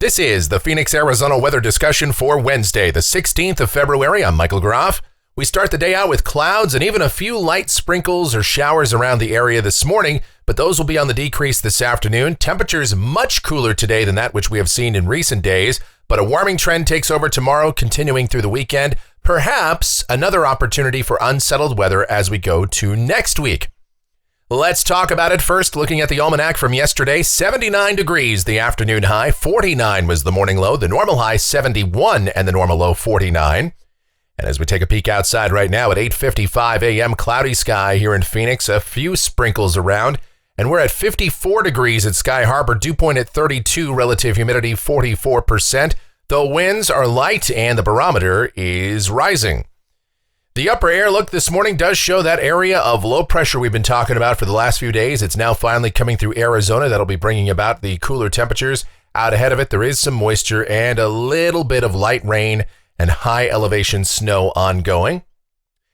This is the Phoenix, Arizona weather discussion for Wednesday, the 16th of February. I'm Michael Groff. We start the day out with clouds and even a few light sprinkles or showers around the area this morning, but those will be on the decrease this afternoon. Temperatures much cooler today than that which we have seen in recent days, but a warming trend takes over tomorrow, continuing through the weekend. Perhaps another opportunity for unsettled weather as we go to next week. Let's talk about it first, looking at the almanac from yesterday. 79 degrees, the afternoon high. 49 was the morning low. The normal high, 71, and the normal low, 49. And as we take a peek outside right now at 8:55 a.m., cloudy sky here in Phoenix, a few sprinkles around, and we're at 54 degrees at Sky Harbor, dew point at 32, relative humidity 44%. The winds are light and the barometer is rising. The upper air look this morning does show that area of low pressure we've been talking about for the last few days. It's now finally coming through Arizona. That'll be bringing about the cooler temperatures. Out ahead of it, there is some moisture and a little bit of light rain and high elevation snow ongoing.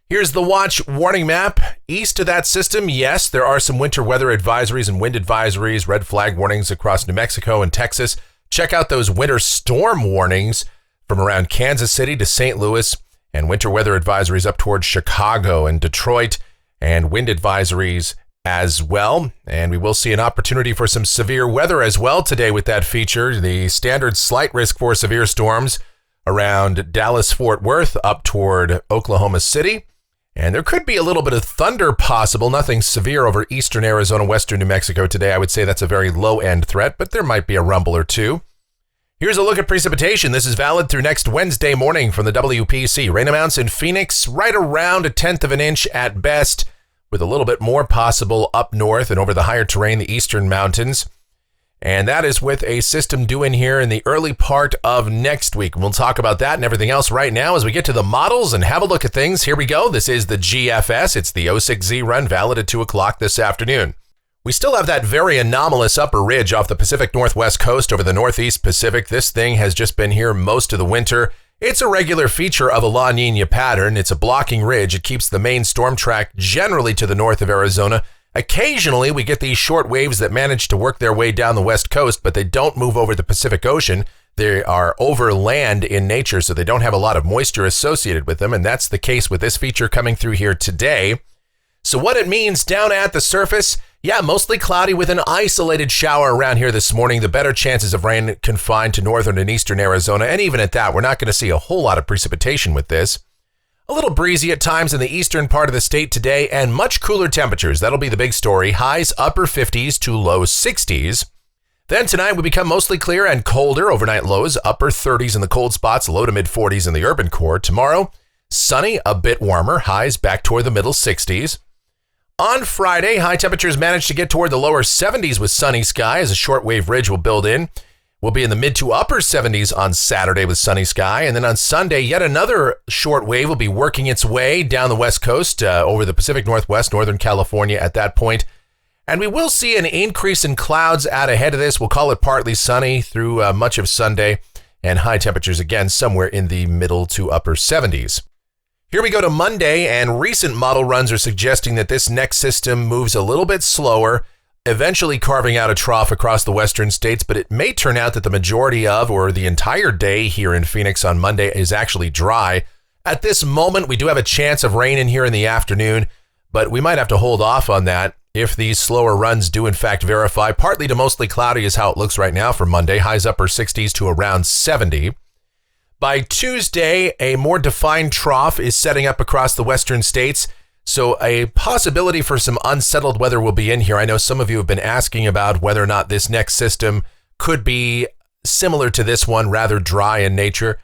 Here's the watch warning map. East of that system, yes, there are some winter weather advisories and wind advisories, red flag warnings across New Mexico and Texas. Check out those winter storm warnings from around Kansas City to St. Louis, and winter weather advisories up towards Chicago and Detroit, and wind advisories as well. And we will see an opportunity for some severe weather as well today with that feature. The standard slight risk for severe storms around Dallas-Fort Worth up toward Oklahoma City. And there could be a little bit of thunder possible, nothing severe over eastern Arizona, western New Mexico today. I would say that's a very low-end threat, but there might be a rumble or two. Here's a look at precipitation. This is valid through next Wednesday morning from the WPC. Rain amounts in Phoenix right around 1/10 of an inch at best, with a little bit more possible up north and over the higher terrain, the eastern mountains. And that is with a system due in here in the early part of next week. We'll talk about that and everything else right now as we get to the models and have a look at things. Here we go. This is the GFS. It's the 06Z run, valid at 2 o'clock this afternoon. We still have that very anomalous upper ridge off the Pacific Northwest coast over the Northeast Pacific. This thing has just been here most of the winter. It's a regular feature of a La Nina pattern. It's a blocking ridge. It keeps the main storm track generally to the north of Arizona. Occasionally, we get these short waves that manage to work their way down the west coast, but they don't move over the Pacific Ocean. They are over land in nature, so they don't have a lot of moisture associated with them, and that's the case with this feature coming through here today. So what it means down at the surface, yeah, mostly cloudy with an isolated shower around here this morning. The better chances of rain confined to northern and eastern Arizona, and even at that, we're not going to see a whole lot of precipitation with this. A little breezy at times in the eastern part of the state today, and much cooler temperatures. That'll be the big story. Highs upper 50s to low 60s. Then tonight we become mostly clear and colder. Overnight lows upper 30s in the cold spots, low to mid 40s in the urban core. Tomorrow, sunny, a bit warmer. Highs back toward the middle 60s. On Friday, high temperatures manage to get toward the lower 70s with sunny skies. A shortwave ridge will build in. We'll be in the mid to upper 70s on Saturday with sunny sky. And then on Sunday, yet another short wave will be working its way down the west coast over the Pacific Northwest, Northern California at that point. And we will see an increase in clouds out ahead of this. We'll call it partly sunny through much of Sunday, and high temperatures again somewhere in the middle to upper 70s. Here we go to Monday, and recent model runs are suggesting that this next system moves a little bit slower, eventually carving out a trough across the western states, but it may turn out that the majority of, or the entire day here in Phoenix on Monday is actually dry. At this moment, we do have a chance of rain in here in the afternoon, but we might have to hold off on that if these slower runs do in fact verify. Partly to mostly cloudy is how it looks right now for Monday, highs upper 60s to around 70. By Tuesday, a more defined trough is setting up across the western states, so a possibility for some unsettled weather will be in here. I know some of you have been asking about whether or not this next system could be similar to this one, rather dry in nature.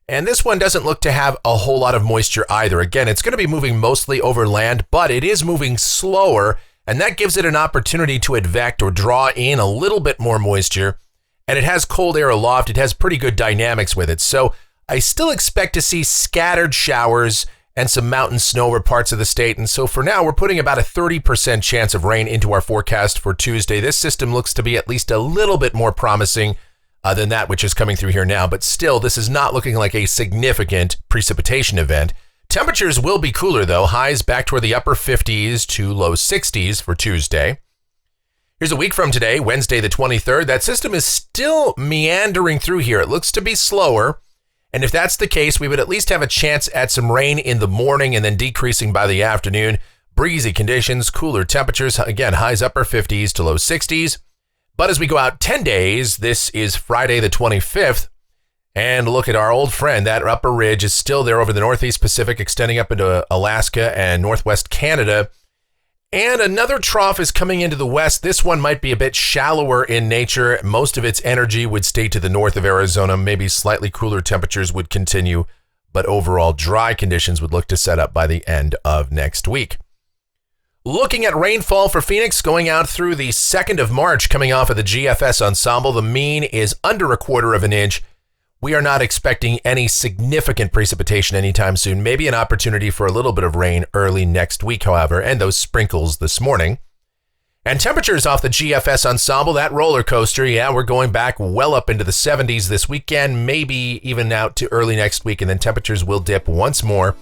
And this one doesn't look to have a whole lot of moisture either. Again, it's going to be moving mostly over land, but it is moving slower, and that gives it an opportunity to advect or draw in a little bit more moisture. And it has cold air aloft. It has pretty good dynamics with it. So I still expect to see scattered showers and some mountain snow over parts of the state. And so for now, we're putting about a 30% chance of rain into our forecast for Tuesday. This system looks to be at least a little bit more promising than that which is coming through here now. But still, this is not looking like a significant precipitation event. Temperatures will be cooler, though. Highs back toward the upper 50s to low 60s for Tuesday. Here's a week from today, Wednesday the 23rd. That system is still meandering through here. It looks to be slower. And if that's the case, we would at least have a chance at some rain in the morning and then decreasing by the afternoon. Breezy conditions, cooler temperatures, again, highs upper 50s to low 60s. But as we go out 10 days, this is Friday the 25th. And look at our old friend. That upper ridge is still there over the Northeast Pacific, extending up into Alaska and Northwest Canada. And another trough is coming into the west. This one might be a bit shallower in nature. Most of its energy would stay to the north of Arizona. Maybe slightly cooler temperatures would continue, but overall dry conditions would look to set up by the end of next week. Looking at rainfall for Phoenix going out through the 2nd of March, coming off of the GFS ensemble, the mean is under 1/4 of an inch. We are not expecting any significant precipitation anytime soon. Maybe an opportunity for a little bit of rain early next week, however, and those sprinkles this morning. And temperatures off the GFS ensemble, that roller coaster, we're going back well up into the 70s this weekend, maybe even out to early next week, and then temperatures will dip once more.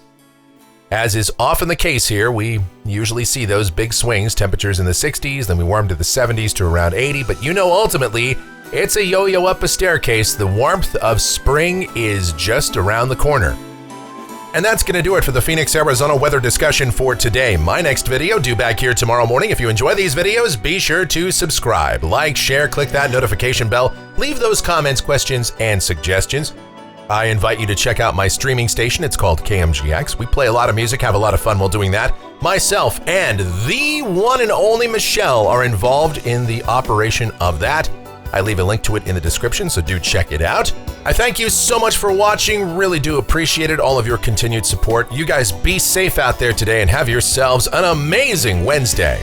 As is often the case here, we usually see those big swings, temperatures in the 60s, then we warm to the 70s to around 80, but ultimately, it's a yo-yo up a staircase. The warmth of spring is just around the corner. And that's going to do it for the Phoenix, Arizona weather discussion for today. My next video due back here tomorrow morning. If you enjoy these videos, be sure to subscribe, like, share, click that notification bell, leave those comments, questions, and suggestions. I invite you to check out my streaming station. It's called KMGX. We play a lot of music, have a lot of fun while doing that. Myself and the one and only Michelle are involved in the operation of that. I leave a link to it in the description, so do check it out. I thank you so much for watching. Really do appreciate it, all of your continued support. You guys be safe out there today and have yourselves an amazing Wednesday.